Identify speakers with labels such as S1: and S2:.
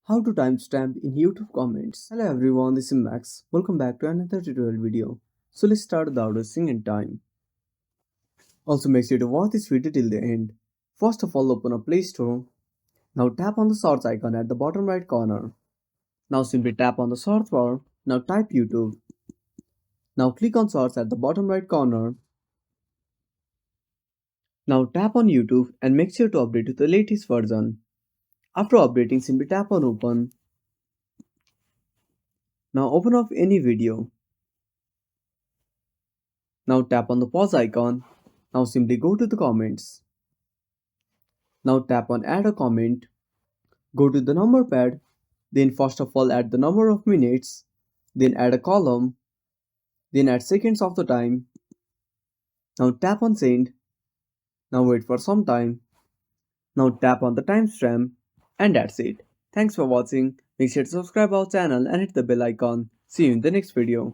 S1: How to timestamp in YouTube comments. Hello everyone, this is Max. Welcome back to another tutorial video. So let's start without wasting any time. Also make sure to watch this video till the end. First of all, open a Play Store. Now tap on the search icon at the bottom right corner. Now simply tap on the search bar. Now type YouTube. Now click on search at the bottom right corner. Now tap on YouTube and make sure to update to the latest version. After updating, simply tap on open. Now open up any video. Now tap on the pause icon. Now simply go to the comments. Now tap on add a comment. Go to the number pad. Then first of all add the number of minutes. Then add a column. Then add seconds of the time. Now tap on send. Now wait for some time. Now tap on the timestamp. And that's it. Thanks for watching. Make sure to subscribe our channel and hit the bell icon. See you in the next video.